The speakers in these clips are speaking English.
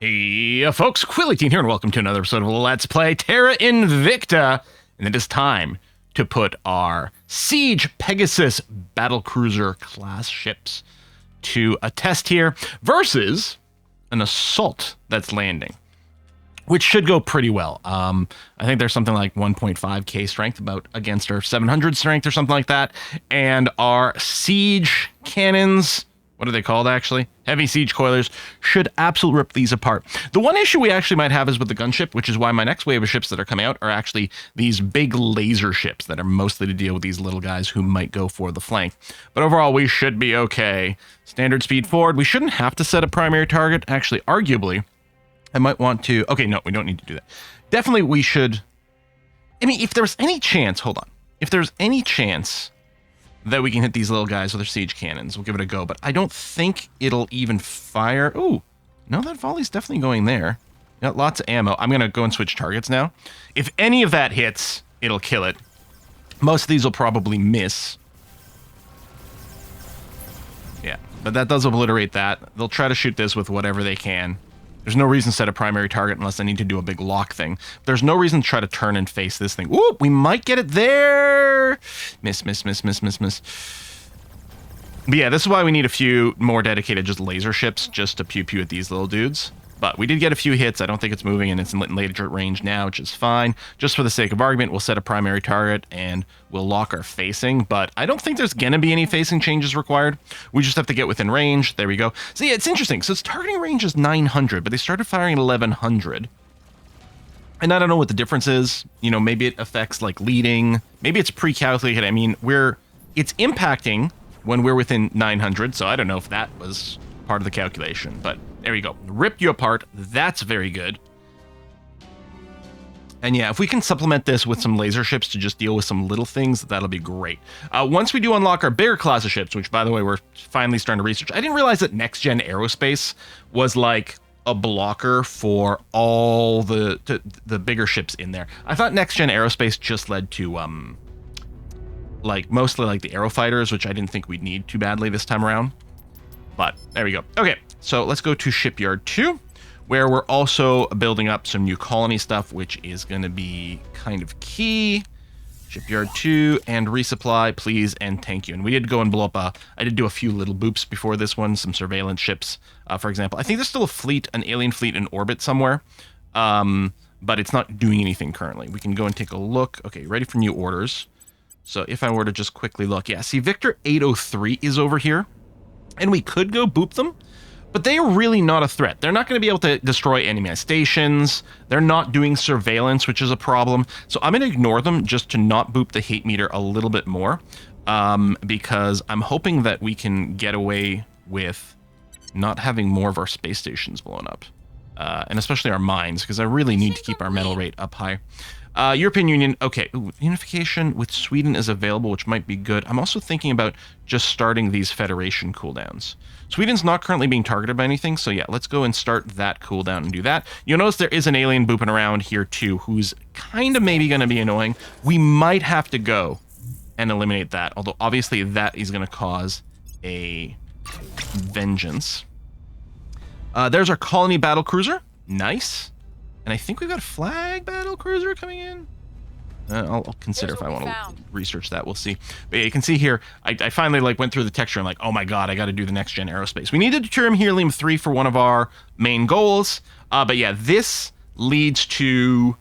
Hey, folks, Quilly18 here, and welcome to another episode of Let's Play Terra Invicta. And it is time to put our Siege Pegasus battlecruiser class ships to a test here versus an assault that's landing, which should go pretty well. I think there's something like 1.5k strength about against our 700 strength or something like that. And our siege cannons, what are they called actually? Heavy siege coilers, should absolutely rip these apart. The one issue we actually might have is with the gunship, which is why my next wave of ships that are coming out are actually these big laser ships that are mostly to deal with these little guys who might go for the flank. But overall, we should be okay. Standard speed forward. We shouldn't have to set a primary target. Actually, arguably, I might want to... Okay, no, we don't need to do that. Definitely, we should... I mean, if there's any chance... Hold on. If there's any chance that we can hit these little guys with their siege cannons, we'll give it a go. But I don't think it'll even fire... Ooh, no, that volley's definitely going there. Got lots of ammo. I'm going to go and switch targets now. If any of that hits, it'll kill it. Most of these will probably miss. Yeah, but that does obliterate that. They'll try to shoot this with whatever they can. There's no reason to set a primary target unless I need to do a big lock thing. There's no reason to try to turn and face this thing. Ooh, we might get it there. Miss, miss, miss, miss, miss, miss. But yeah, this is why we need a few more dedicated just laser ships just to pew-pew at these little dudes. But we did get a few hits. I don't think it's moving, and it's in laser range now, which is fine. Just for the sake of argument, we'll set a primary target, and we'll lock our facing. But I don't think there's going to be any facing changes required. We just have to get within range. There we go. So yeah, it's interesting. So its targeting range is 900, but they started firing at 1100. And I don't know what the difference is. You know, maybe it affects, like, leading. Maybe it's pre-calculated. I mean, it's impacting when we're within 900, so I don't know if that was part of the calculation, but there we go. Ripped you apart. That's very good. And yeah, if we can supplement this with some laser ships to just deal with some little things, that'll be great. Once we do unlock our bigger class of ships, which by the way, we're finally starting to research. I didn't realize that Next Gen Aerospace was like a blocker for all the bigger ships in there. I thought Next Gen Aerospace just led to like mostly like the Aerofighters, which I didn't think we'd need too badly this time around. But there we go. Okay, so let's go to Shipyard 2, where we're also building up some new colony stuff, which is going to be kind of key. Shipyard 2 and resupply, please, and thank you. And we did go and blow up I did do a few little boops before this one, some surveillance ships, for example. I think there's still a fleet, an alien fleet in orbit somewhere, but it's not doing anything currently. We can go and take a look. Okay, ready for new orders. So if I were to just quickly look, yeah, see, Victor 803 is over here. And we could go boop them, but they are really not a threat. They're not going to be able to destroy enemy stations. They're not doing surveillance, which is a problem. So I'm going to ignore them just to not boop the hate meter a little bit more, because I'm hoping that we can get away with not having more of our space stations blown up, and especially our mines, because I really need to keep our metal rate up high. European Union, okay, ooh, unification with Sweden is available, which might be good. I'm also thinking about just starting these Federation cooldowns. Sweden's not currently being targeted by anything, so yeah, let's go and start that cooldown and do that. You'll notice there is an alien booping around here too, who's kind of maybe going to be annoying. We might have to go and eliminate that, although obviously that is going to cause a vengeance. There's our colony battle cruiser. Nice. And I think we've got a flag battle cruiser coming in. I'll consider if I want to research that. We'll see. But yeah, you can see here, I finally like went through the texture and like, oh my god, I got to do the Next Gen Aerospace. We need to determine Helium 3 for one of our main goals. But yeah, this leads to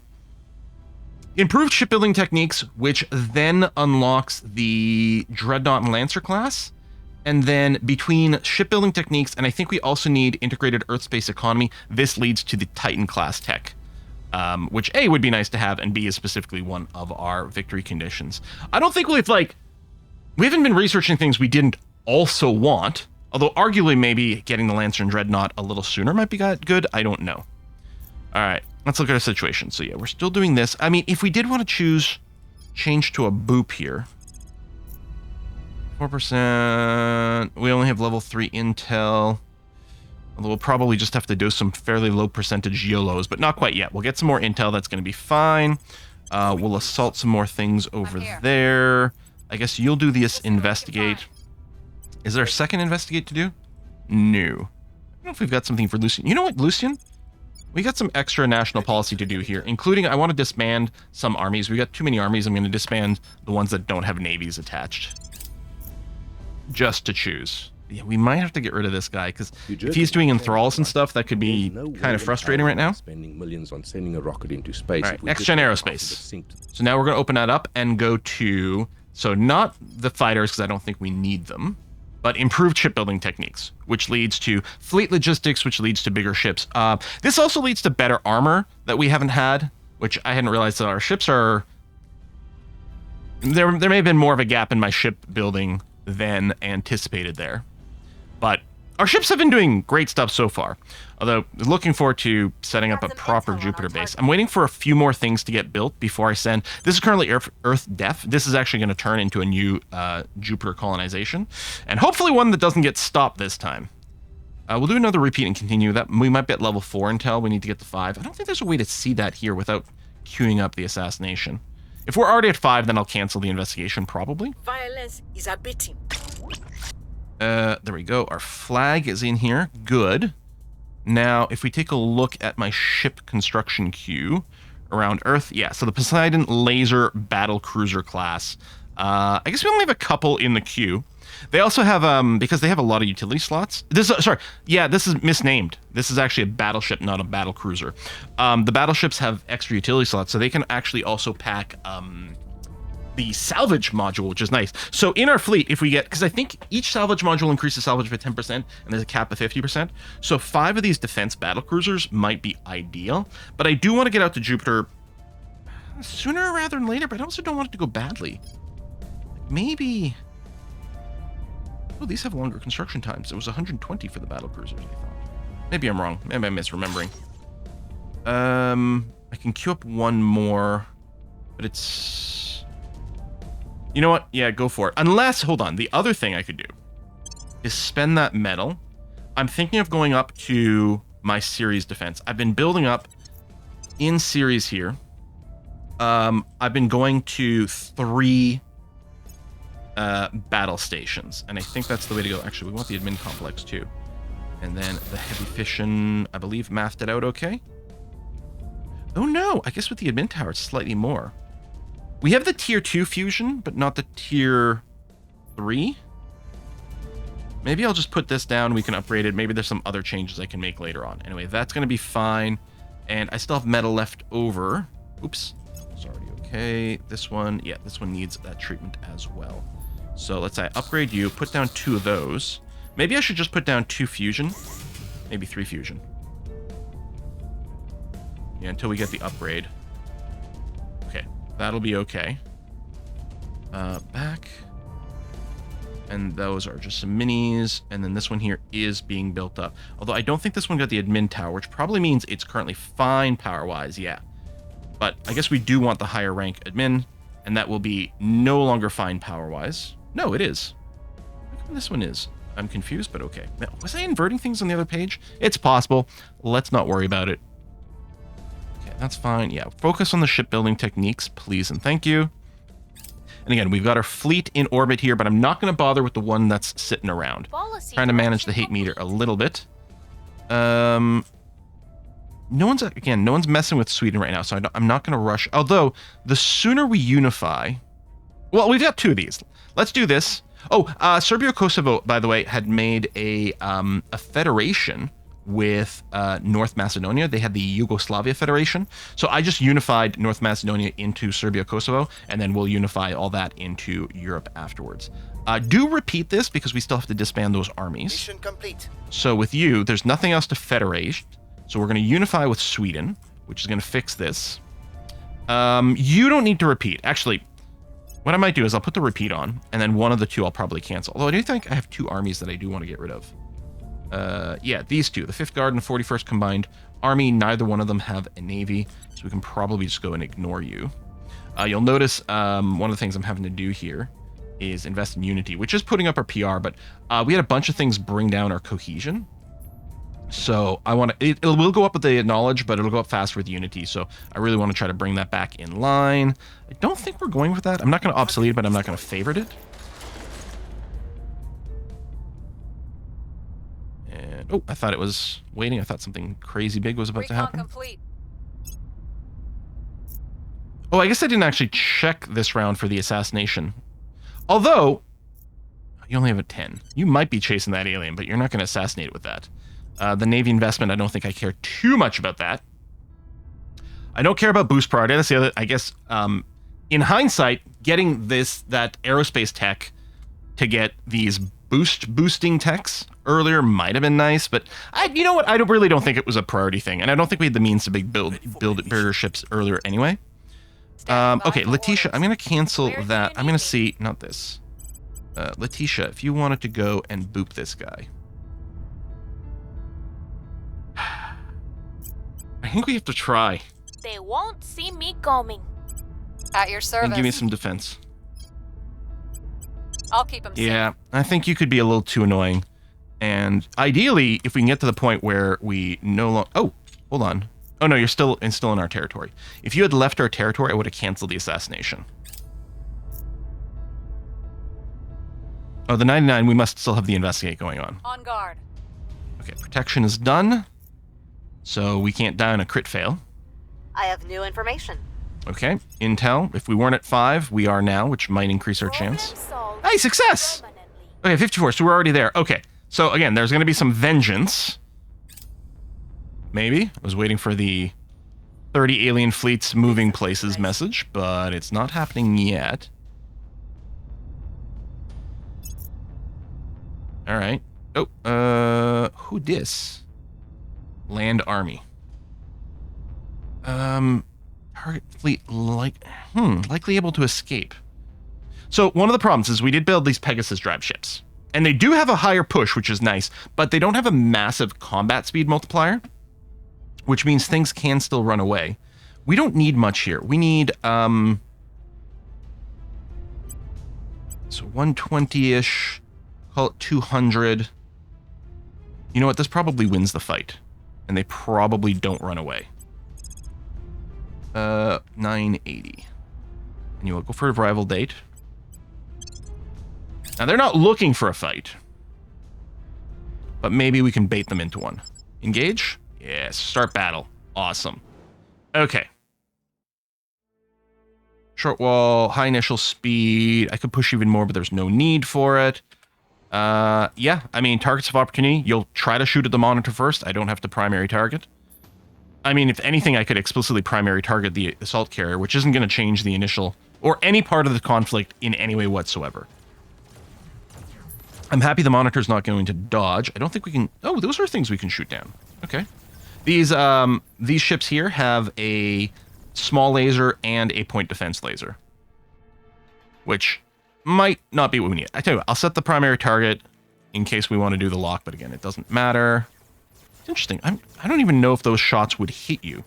improved shipbuilding techniques, which then unlocks the Dreadnought and Lancer class. And then between shipbuilding techniques, and I think we also need integrated Earth space economy, this leads to the Titan class tech, which A, would be nice to have, and B, is specifically one of our victory conditions. I don't think we haven't been researching things we didn't also want, although arguably maybe getting the Lancer and Dreadnought a little sooner might be good. I don't know. All right, let's look at our situation. So yeah, we're still doing this. I mean, if we did want to change to a boop here, 4%, we only have level 3 intel, although we'll probably just have to do some fairly low percentage YOLOs, but not quite yet. We'll get some more intel, that's going to be fine. We'll assault some more things over there. I guess you'll do this investigate. Is there a second investigate to do? No. I don't know if we've got something for Lucian. You know what, Lucian? We got some extra national policy to do here, including I want to disband some armies. We got too many armies. I'm going to disband the ones that don't have navies attached. Just to choose. Yeah, we might have to get rid of this guy, because if he's doing enthralls and stuff, that could be kind of frustrating right now. Spending millions on sending a rocket into space. All right, next-gen aerospace. So now we're going to open that up and go to, so not the fighters, because I don't think we need them, but improved shipbuilding techniques, which leads to fleet logistics, which leads to bigger ships. This also leads to better armor that we haven't had, which I hadn't realized that our ships are... There may have been more of a gap in my shipbuilding than anticipated there. But our ships have been doing great stuff so far. Although, looking forward to setting up a proper Jupiter base. I'm waiting for a few more things to get built before I send... This is currently Earth Def. This is actually going to turn into a new Jupiter colonization. And hopefully one that doesn't get stopped this time. We'll do another repeat and continue. That we might be at level 4 until we need to get to 5. I don't think there's a way to see that here without queuing up the assassination. If we're already at 5, then I'll cancel the investigation, probably. Violence is abating. There we go. Our flag is in here. Good. Now, if we take a look at my ship construction queue around Earth, yeah, so the Poseidon Laser Battle Cruiser class. I guess we only have a couple in the queue. They also have, because they have a lot of utility slots. This is misnamed. This is actually a battleship, not a battle cruiser. The battleships have extra utility slots, so they can actually also pack, the salvage module, which is nice. So in our fleet, if we get, because I think each salvage module increases salvage by 10%, and there's a cap of 50%. So 5 of these defense battle cruisers might be ideal. But I do want to get out to Jupiter sooner rather than later, but I also don't want it to go badly. Maybe... Oh, these have longer construction times. It was 120 for the battle cruisers, I thought. Maybe I'm wrong. Maybe I'm misremembering. I can queue up one more, but it's... You know what? Yeah, go for it. Unless, hold on, the other thing I could do is spend that metal. I'm thinking of going up to my series defense. I've been building up in series here. I've been going to 3 battle stations, and I think that's the way to go. Actually, we want the admin complex too. And then the heavy fission, I believe, mathed it out okay. Oh no, I guess with the admin tower, it's slightly more. We have the tier 2 fusion, but not the tier 3. Maybe I'll just put this down. We can upgrade it. Maybe there's some other changes I can make later on. Anyway, that's going to be fine. And I still have metal left over. Oops. It's already okay. This one, yeah, this one needs that treatment as well. So let's say I upgrade you, put down 2 of those. Maybe I should just put down 2 fusion. Maybe 3 fusion. Yeah, until we get the upgrade. Okay. That'll be okay. Back. And those are just some minis. And then this one here is being built up. Although I don't think this one got the admin tower, which probably means it's currently fine power-wise, yeah. But I guess we do want the higher rank admin, and that will be no longer fine power-wise. No, it is. How come this one is? I'm confused, but okay. Now, was I inverting things on the other page? It's possible. Let's not worry about it. That's fine. Yeah, focus on the shipbuilding techniques, please and thank you. And again, we've got our fleet in orbit here, but I'm not going to bother with the one that's sitting around. Trying to manage the hate meter a little bit. No one's messing with Sweden right now, so I'm not going to rush. Although, the sooner we unify... Well, we've got 2 of these. Let's do this. Oh, Serbia-Kosovo, by the way, had made a federation with North Macedonia. They had the Yugoslavia Federation. So I just unified North Macedonia into Serbia, Kosovo, and then we'll unify all that into Europe afterwards. Do repeat this because we still have to disband those armies. Mission complete. So with you, there's nothing else to federate. So we're going to unify with Sweden, which is going to fix this. You don't need to repeat. Actually, what I might do is I'll put the repeat on, and then one of the 2 I'll probably cancel. Although I do think I have 2 armies that I do want to get rid of. Yeah, these 2, the 5th Guard and the 41st Combined Army, neither one of them have a navy, so we can probably just go and ignore you. You'll notice one of the things I'm having to do here is invest in unity, which is putting up our PR, but we had a bunch of things bring down our cohesion. So I want to, it will go up with the knowledge, but it'll go up faster with unity, so I really want to try to bring that back in line. I don't think we're going with that. I'm not going to obsolete it, but I'm not going to favorite it. And Oh, I thought it was waiting. I thought something crazy big was about to happen. Complete. Oh, I guess I didn't actually check this round for the assassination. Although, you only have a 10. You might be chasing that alien, but you're not going to assassinate it with that. The Navy investment, I don't think I care too much about that. I don't care about boost priority. That's the other, I guess, in hindsight, getting that aerospace tech to get these boosting techs earlier might have been nice, but you know what? I really don't think it was a priority thing, and I don't think we had the means to build bigger ships earlier anyway. Okay, Letitia, I'm going to cancel that. I'm going to see, not this. Letitia, if you wanted to go and boop this guy. I think we have to try. They won't see me coming. At your service. And give me some defense. I'll keep them safe. Yeah, I think you could be a little too annoying. And ideally, if we can get to the point where we no longer... Oh, hold on. Oh, no, you're still in our territory. If you had left our territory, I would have canceled the assassination. Oh, the 99, we must still have the investigate going on. On guard. Okay, protection is done. So we can't die on a crit fail. I have new information. Okay, intel. If we weren't at 5, we are now, which might increase our chance. Hey, success! Okay, 54, so we're already there. Okay, so again, there's going to be some vengeance. Maybe. I was waiting for the 30 alien fleets moving places message, but it's not happening yet. Alright. Oh, who dis? Land army. Target fleet likely able to escape. So one of the problems is we did build these Pegasus drive ships. And they do have a higher push, which is nice, but they don't have a massive combat speed multiplier, which means things can still run away. We don't need much here. We need, so 120-ish, call it 200. You know what? This probably wins the fight. And they probably don't run away. 980. And you will go for a rival date. Now, they're not looking for a fight. But maybe we can bait them into one. Engage? Yes. Start battle. Awesome. Okay. Short wall, high initial speed. I could push even more, but there's no need for it. Yeah, I mean, targets of opportunity. You'll try to shoot at the monitor first. I don't have to primary target. I mean, if anything, I could explicitly primary target the assault carrier, which isn't going to change the initial or any part of the conflict in any way whatsoever. I'm happy the monitor's not going to dodge. I don't think we can... Oh, those are things we can shoot down. Okay. These ships here have a small laser and a point defense laser, which might not be what we need. I tell you what, I'll set the primary target in case we want to do the lock, but again, it doesn't matter. It's interesting. I don't even know if those shots would hit you,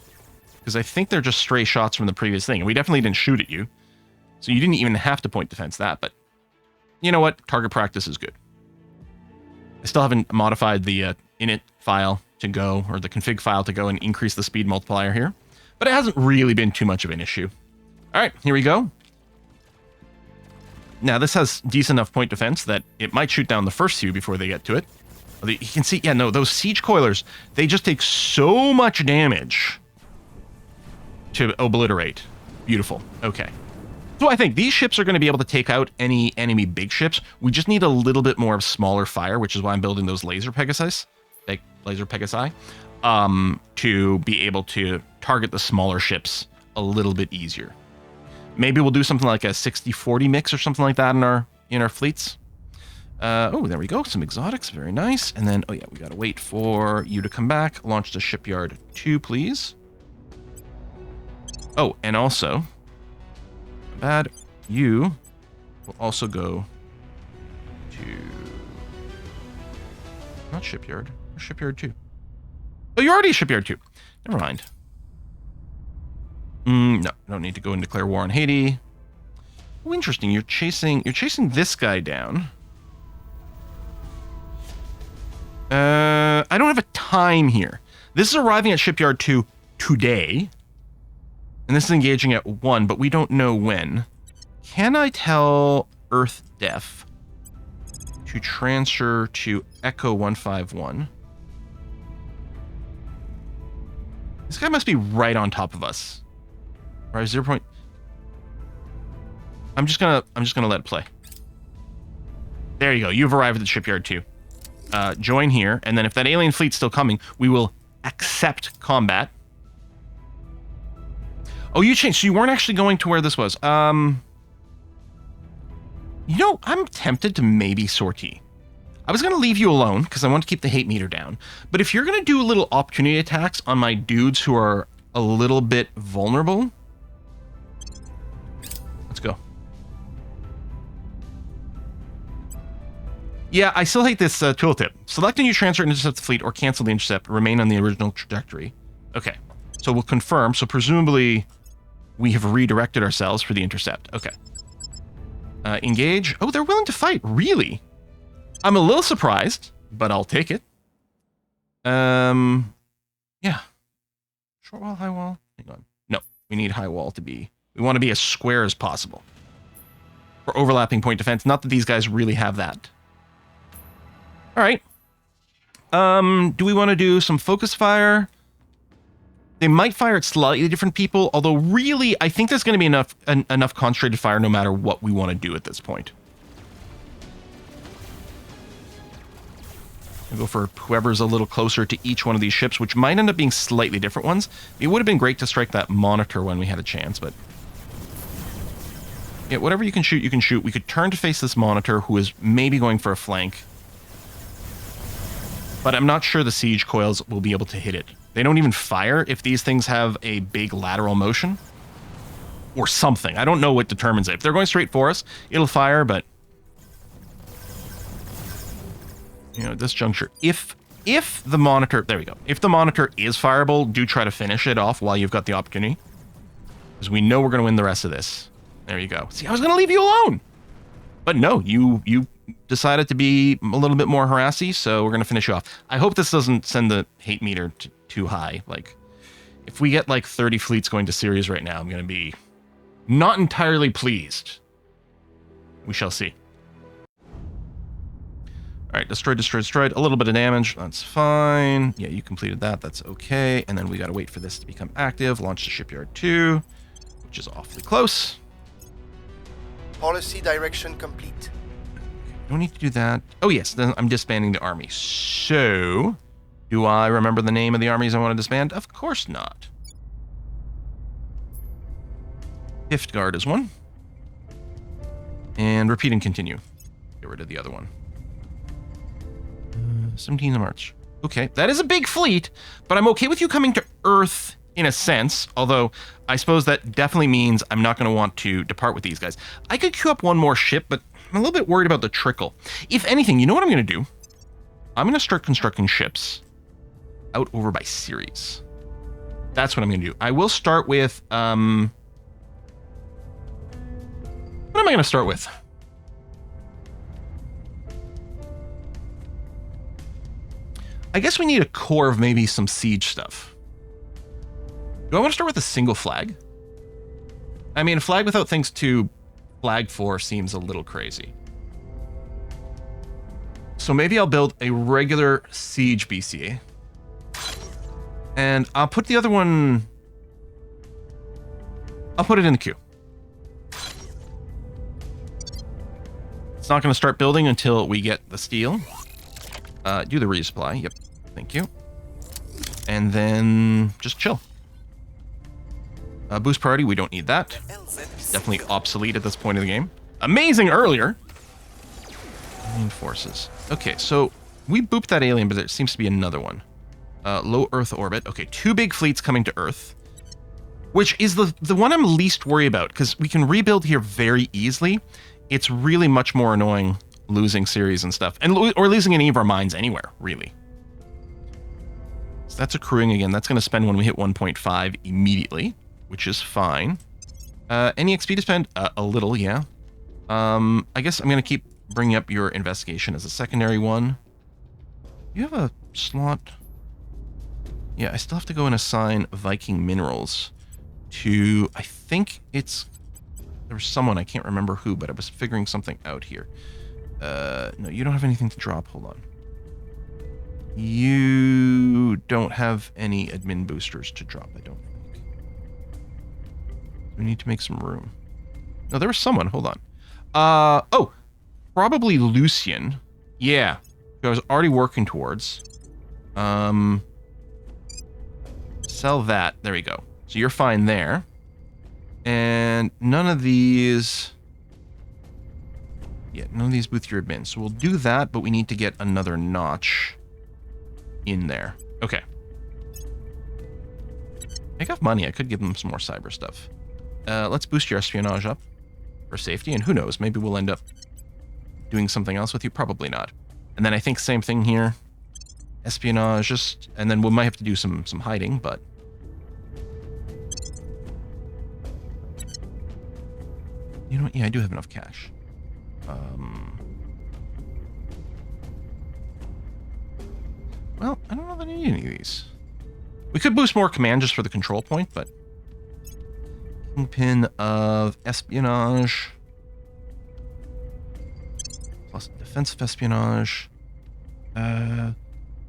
because I think they're just stray shots from the previous thing, and we definitely didn't shoot at you, so you didn't even have to point defense that, but you know what? Target practice is good. I still haven't modified the init file to go, or the config file to go and increase the speed multiplier here, but it hasn't really been too much of an issue. All right, here we go. Now, this has decent enough point defense that it might shoot down the first few before they get to it. You can see, yeah, no, those siege coilers, they just take so much damage to obliterate. Beautiful. Okay. So I think these ships are going to be able to take out any enemy big ships. We just need a little bit more of smaller fire, which is why I'm building those laser Pegasi, to be able to target the smaller ships a little bit easier. Maybe we'll do something like a 60-40 mix or something like that in our fleets. Oh, there we go. Some exotics. Very nice. And then, oh yeah, we got to wait for you to come back. Launch to Shipyard 2, please. Oh, and also, bad, you will also go to, not Shipyard, Shipyard 2. Oh, you're already Shipyard 2. Never mind. No, don't need to go and declare war on Haiti. Oh, interesting. You're chasing this guy down. I don't have a time here. This is arriving at Shipyard 2 today. And this is engaging at 1, but we don't know when. Can I tell Earth Def to transfer to Echo 151? This guy must be right on top of us. Right, 0 point. I'm just gonna let it play. There you go. You've arrived at the shipyard too. Join here, and then if that alien fleet's still coming, we will accept combat. Oh, you changed. So you weren't actually going to where this was. You know, I'm tempted to maybe sortie. I was going to leave you alone because I want to keep the hate meter down. But if you're going to do little opportunity attacks on my dudes who are a little bit vulnerable, let's go. Yeah, I still hate this tooltip. Select a new transfer to intercept the fleet or cancel the intercept. Remain on the original trajectory. Okay, so we'll confirm. So presumably we have redirected ourselves for the intercept. Okay. Engage. Oh, they're willing to fight. Really? I'm a little surprised, but I'll take it. Yeah. Short wall, high wall. Hang on. No, we need high wall to be... We want to be as square as possible. For overlapping point defense. Not that these guys really have that. All right. Do we want to do some focus fire? They might fire at slightly different people, although really, I think there's going to be enough concentrated fire no matter what we want to do at this point. We'll go for whoever's a little closer to each one of these ships, which might end up being slightly different ones. It would have been great to strike that monitor when we had a chance, but... Yeah, whatever you can shoot, you can shoot. We could turn to face this monitor, who is maybe going for a flank. But I'm not sure the siege coils will be able to hit it. They don't even fire if these things have a big lateral motion. Or something. I don't know what determines it. If they're going straight for us, it'll fire, but... You know, at this juncture, if the monitor... There we go. If the monitor is fireable, do try to finish it off while you've got the opportunity. Because we know we're going to win the rest of this. There you go. See, I was going to leave you alone! But no, you decided to be a little bit more harassy, so we're going to finish you off. I hope this doesn't send the hate meter too high. Like, if we get like 30 fleets going to series right now, I'm going to be not entirely pleased. We shall see. All right, destroyed, destroyed, destroyed. A little bit of damage. That's fine. Yeah, you completed that. That's okay. And then we got to wait for this to become active. Launch the shipyard 2, which is awfully close. Policy direction complete. Don't need to do that. Oh, yes. Then I'm disbanding the army. So, do I remember the name of the armies I want to disband? Of course not. Fifth Guard is one. And repeat and continue. Get rid of the other one. 17th of March. Okay, that is a big fleet, but I'm okay with you coming to Earth in a sense, although I suppose that definitely means I'm not going to want to depart with these guys. I could queue up one more ship, but I'm a little bit worried about the trickle. If anything, you know what I'm going to do? I'm going to start constructing ships out over by series. That's what I'm going to do. I will start with, what am I going to start with? I guess we need a core of maybe some siege stuff. Do I want to start with a single flag? I mean, a flag without things to flag for seems a little crazy. So maybe I'll build a regular siege BCA. And I'll put the other one... I'll put it in the queue. It's not going to start building until we get the steel. Do the resupply. Yep. Thank you. And then just chill. Boost priority, we don't need that. Definitely obsolete at this point of the game. Amazing earlier. Main forces. Okay, so we booped that alien, but there seems to be another one. Low Earth orbit. Okay, 2 big fleets coming to Earth. Which is the one I'm least worried about, because we can rebuild here very easily. It's really much more annoying losing series and stuff, or losing any of our mines anywhere, really. So that's accruing again. That's going to spend when we hit 1.5 immediately, which is fine. Any XP to spend? A little, yeah. I guess I'm going to keep bringing up your investigation as a secondary one. You have a slot? Yeah, I still have to go and assign Viking minerals to, I think it's, there was someone, I can't remember who, but I was figuring something out here. No, you don't have anything to drop. Hold on. You don't have any admin boosters to drop, I don't think. We need to make some room. No, there was someone. Hold on. Oh, probably Lucian. Yeah, who I was already working towards. Sell that. There we go. So you're fine there. And none of these... Yeah, none of these boost your admin. So we'll do that, but we need to get another notch in there. Okay. I got money. I could give them some more cyber stuff. Let's boost your espionage up for safety. And who knows, maybe we'll end up doing something else with you. Probably not. And then I think same thing here. Espionage, just... And then we might have to do some hiding, but... You know what? Yeah, I do have enough cash. Well, I don't know that I need any of these. We could boost more command just for the control point, but... Kingpin of espionage. Plus defensive espionage. I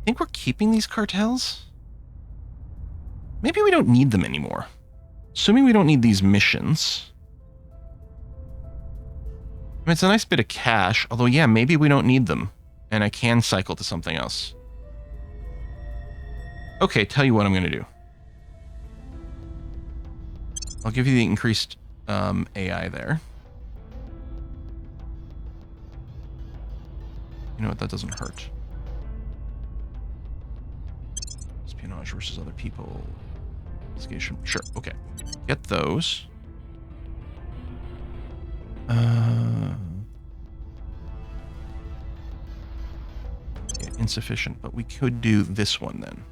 think we're keeping these cartels? Maybe we don't need them anymore. Assuming we don't need these missions... I mean, it's a nice bit of cash, although, yeah, maybe we don't need them, and I can cycle to something else. Okay, tell you what I'm going to do. I'll give you the increased AI there. You know what, that doesn't hurt. Espionage versus other people. Investigation, sure, okay. Get those. Yeah, insufficient, but we could do this one then.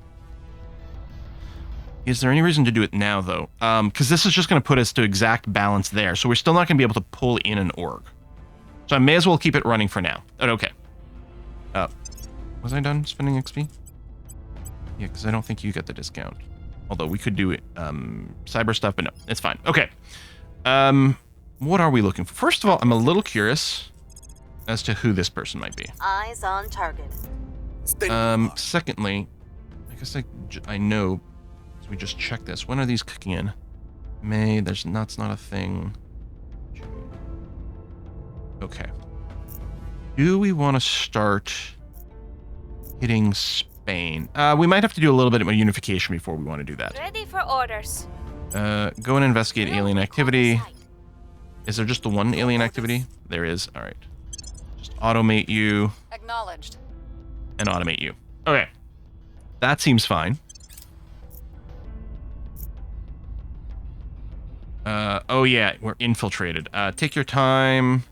Is there any reason to do it now, though? Because this is just going to put us to exact balance there, so we're still not going to be able to pull in an org. So I may as well keep it running for now. Okay. Was I done spending XP? Yeah, because I don't think you get the discount. Although we could do it, cyber stuff, but no, it's fine. Okay. What are we looking for? First of all, I'm a little curious as to who this person might be. Eyes on target. Secondly, I guess I know, so we just check this. When are these kicking in? May, that's not a thing. Okay. Do we want to start hitting Spain? We might have to do a little bit of unification before we want to do that. Ready for orders. Go and investigate alien activity. Is there just the one alien activity? There is. All right. Just automate you. Acknowledged. And automate you. Okay. That seems fine. Oh yeah, we're infiltrated. Take your time.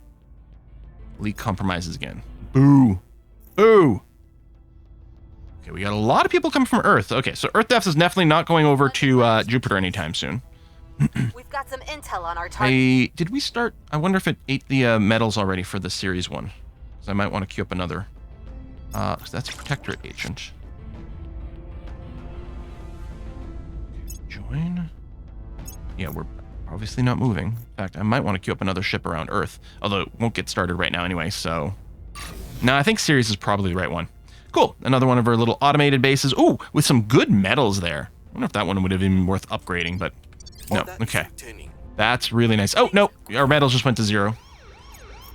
Leak compromises again. Boo. Boo. Okay, we got a lot of people coming from Earth. Okay, so Earth Devs is definitely not going over to Jupiter anytime soon. We've got some intel on our target. Did we start? I wonder if it ate the medals already for the series one. Because I might want to queue up another. So that's a Protectorate agent. Join. Yeah, we're obviously not moving. In fact, I might want to queue up another ship around Earth. Although it won't get started right now anyway, so... No, I think series is probably the right one. Cool. Another one of our little automated bases. Ooh, with some good medals there. I wonder if that one would have been worth upgrading, but... No, okay. That's really nice. Oh, no, our medals just went to 0.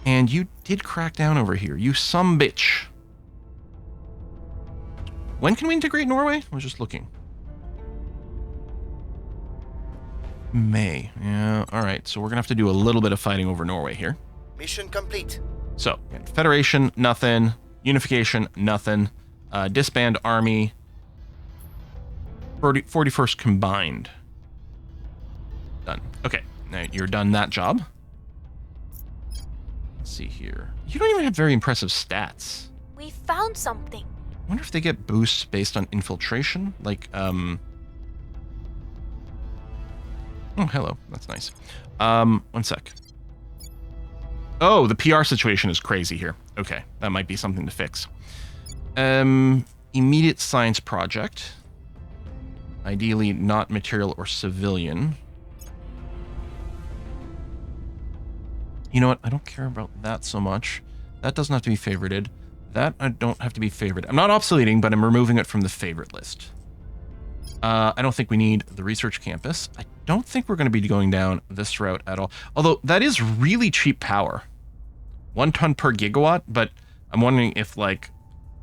And you did crack down over here, you sumbitch. When can we integrate Norway? I was just looking. May. Yeah, all right. So we're going to have to do a little bit of fighting over Norway here. Mission complete. So, Federation, nothing. Unification, nothing. Disband army. 41st combined. Done. Okay, now you're done that job. Let's see here. You don't even have very impressive stats. We found something. I wonder if they get boosts based on infiltration. Like, Oh, hello. That's nice. 1 sec. Oh, the PR situation is crazy here. Okay, that might be something to fix. Immediate science project. Ideally not material or civilian. You know what? I don't care about that so much. That doesn't have to be favorited. That I don't have to be favored. I'm not obsoleting, but I'm removing it from the favorite list. I don't think we need the research campus. I don't think we're going to be going down this route at all. Although that is really cheap power. 1 ton per gigawatt, but I'm wondering if, like,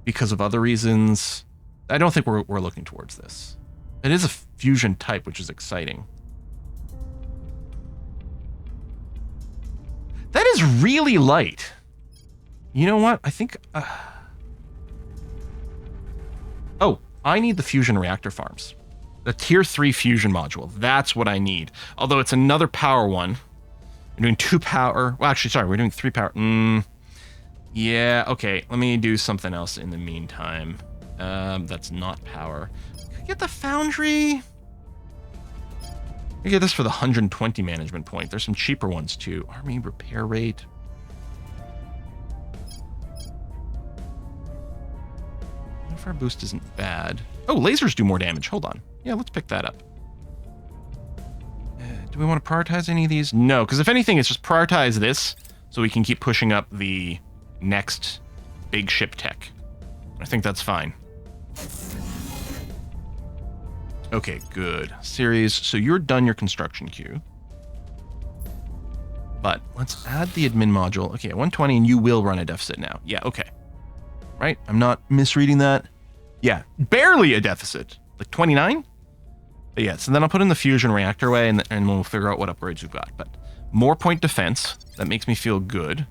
because of other reasons, I don't think we're looking towards this. It is a fusion type, which is exciting. That is really light. You know what? I think... Oh, I need the fusion reactor farms. The tier 3 fusion module. That's what I need. Although it's another power one. We're doing 2 power. Well, actually, sorry, we're doing 3 power. Yeah, okay. Let me do something else in the meantime. That's not power. Could I get the foundry? I get this for the 120 management point. There's some cheaper ones too. Army repair rate. Fire boost isn't bad. Oh, lasers do more damage. Hold on. Yeah, let's pick that up. Do we want to prioritize any of these? No, because if anything, it's just prioritize this so we can keep pushing up the next big ship tech. I think that's fine. Okay, good. Series, so you're done your construction queue. But let's add the admin module. Okay, 120 and you will run a deficit now. Yeah, okay. Right? I'm not misreading that. Yeah, barely a deficit. Like 29? But yeah, so then I'll put in the fusion reactor way and we'll figure out what upgrades we've got. But more point defense. That makes me feel good.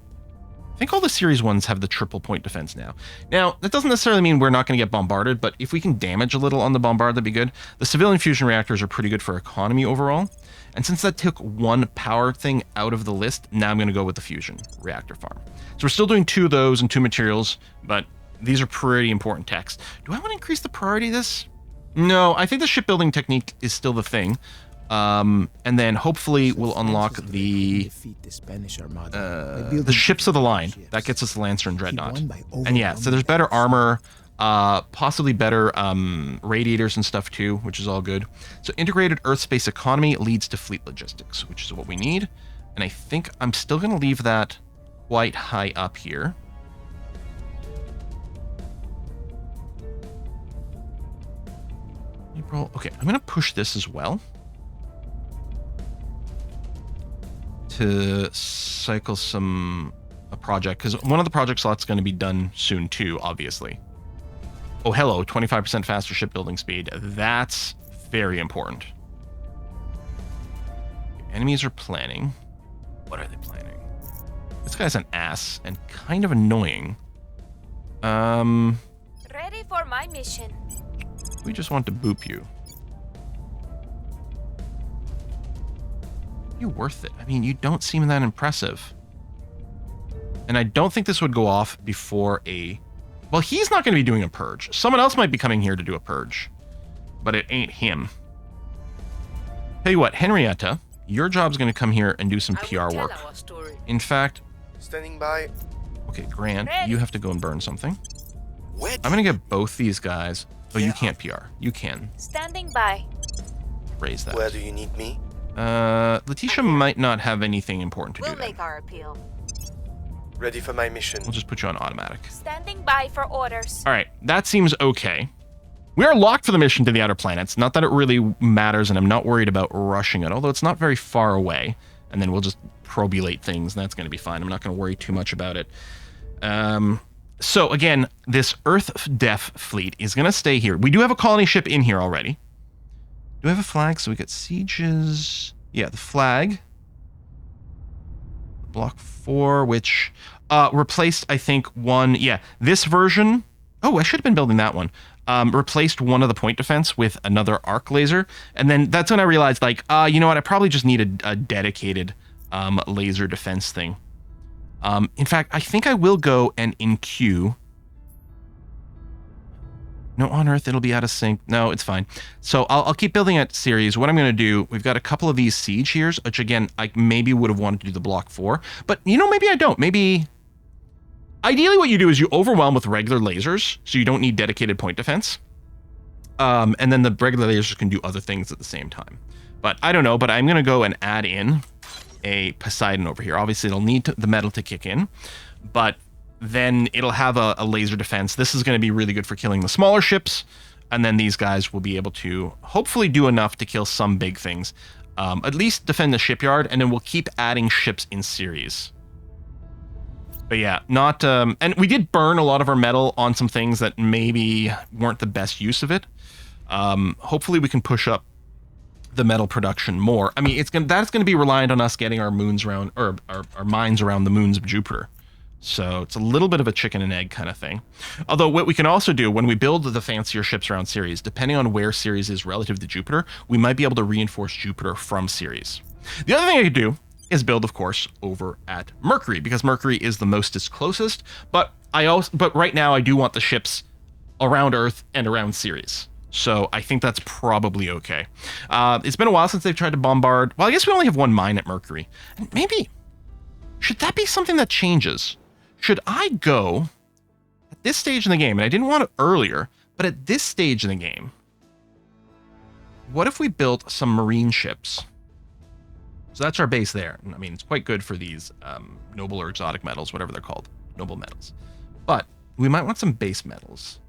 I think all the series ones have the triple point defense now. Now, that doesn't necessarily mean we're not going to get bombarded, but if we can damage a little on the bombard, that'd be good. The civilian fusion reactors are pretty good for economy overall. And since that took 1 power thing out of the list, now I'm going to go with the fusion reactor farm. So we're still doing 2 of those and 2 materials, but these are pretty important techs. Do I want to increase the priority of this? No, I think the shipbuilding technique is still the thing. And then hopefully we'll unlock the ships of the line. That gets us the Lancer and Dreadnought. And yeah, so there's better armor, possibly better radiators and stuff too, which is all good. So integrated Earth space economy leads to fleet logistics, which is what we need. And I think I'm still going to leave that quite high up here. April. Okay, I'm going to push this as well. To cycle a project, because one of the project slots is going to be done soon too, obviously. Oh, hello, 25% faster shipbuilding speed. That's very important. Enemies are planning. What are they planning? This guy's an ass and kind of annoying. Ready for my mission. We just want to boop you. You're worth it. I mean, you don't seem that impressive. And I don't think this would go off before a... Well, he's not going to be doing a purge. Someone else might be coming here to do a purge. But it ain't him. Tell you what, Henrietta, your job's going to come here and do some PR work. In fact... Standing by. Okay, Grant, you have to go and burn something. I'm going to get both these guys... Oh, you can't PR. You can. Standing by. Raise that. Where do you need me? Letitia might not have anything important to do. We'll make our appeal. Ready for my mission. We'll just put you on automatic. Standing by for orders. All right, that seems okay. We are locked for the mission to the outer planets. Not that it really matters, and I'm not worried about rushing it, although it's not very far away. And then we'll just probulate things, and that's going to be fine. I'm not going to worry too much about it. So again, this Earth Def fleet is going to stay here. We do have a colony ship in here already. Do we have a flag? So we got sieges. Yeah, the flag. Block 4, which replaced, I think, one. Yeah, this version. Oh, I should have been building that one. Replaced one of the point defense with another arc laser. And then that's when I realized, like, you know what? I probably just need a dedicated laser defense thing. In fact, I think I will go and in queue. No, on Earth, it'll be out of sync. No, it's fine. So I'll keep building at series. What I'm going to do, we've got a couple of these siege here, which again, I maybe would have wanted to do the block 4. But, you know, maybe I don't. Maybe... Ideally, what you do is you overwhelm with regular lasers, so you don't need dedicated point defense. And then the regular lasers can do other things at the same time. But I don't know, but I'm going to go and add in a Poseidon over here. Obviously, it'll need the metal to kick in, but then it'll have a laser defense. This is going to be really good for killing the smaller ships, and then these guys will be able to hopefully do enough to kill some big things. At least defend the shipyard, and then we'll keep adding ships in series. But yeah, not... and we did burn a lot of our metal on some things that maybe weren't the best use of it. Hopefully we can push up the metal production more. I mean, that's going to be reliant on us getting our moons around, or our mines around the moons of Jupiter. So it's a little bit of a chicken and egg kind of thing. Although what we can also do when we build the fancier ships around Ceres, depending on where Ceres is relative to Jupiter, we might be able to reinforce Jupiter from Ceres. The other thing I could do is build, of course, over at Mercury, because Mercury is the mostest closest. But right now I do want the ships around Earth and around Ceres. So I think that's probably okay. It's been a while since they've tried to bombard. Well, I guess we only have one mine at Mercury. And maybe, should that be something that changes? Should I go at this stage in the game, and I didn't want it earlier, but at this stage in the game, what if we built some marine ships? So that's our base there. I mean, it's quite good for these noble or exotic metals, whatever they're called, noble metals. But we might want some base metals.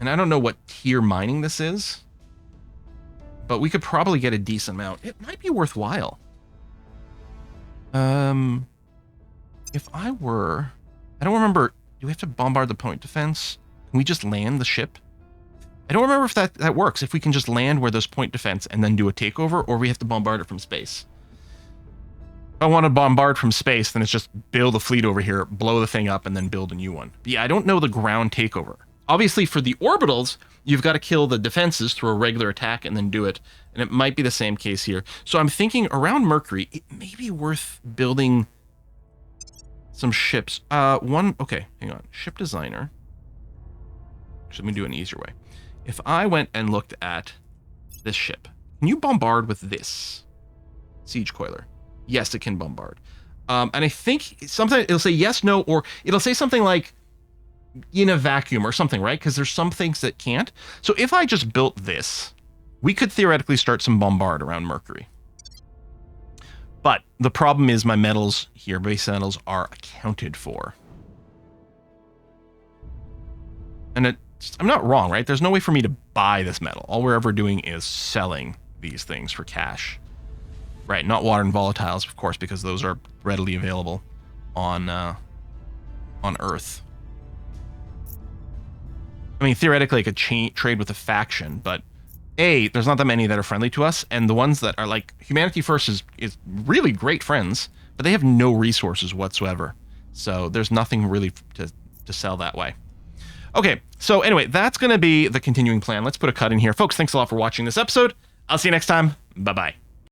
And I don't know what tier mining this is, but we could probably get a decent amount. It might be worthwhile. If I were... I don't remember... Do we have to bombard the point defense? Can we just land the ship? I don't remember if that works. If we can just land where there's point defense and then do a takeover, or we have to bombard it from space. If I want to bombard from space, then it's just build a fleet over here, blow the thing up, and then build a new one. But yeah, I don't know the ground takeover. Obviously, for the orbitals, you've got to kill the defenses through a regular attack and then do it. And it might be the same case here. So I'm thinking around Mercury, it may be worth building some ships. Okay, hang on. Ship designer. Actually, let me do it an easier way. If I went and looked at this ship, can you bombard with this siege coiler? Yes, it can bombard. And I think something, it'll say yes, no, or it'll say something like in a vacuum or something, right? Because there's some things that can't. So if I just built this, we could theoretically start some bombard around Mercury. But the problem is my metals here, base metals, are accounted for. And I'm not wrong, right? There's no way for me to buy this metal. All we're ever doing is selling these things for cash. Right, not water and volatiles, of course, because those are readily available on Earth. I mean, theoretically, I could trade with a faction, but A, there's not that many that are friendly to us, and the ones that are like, Humanity First is really great friends, but they have no resources whatsoever. So there's nothing really to sell that way. Okay, so anyway, that's going to be the continuing plan. Let's put a cut in here. Folks, thanks a lot for watching this episode. I'll see you next time. Bye-bye.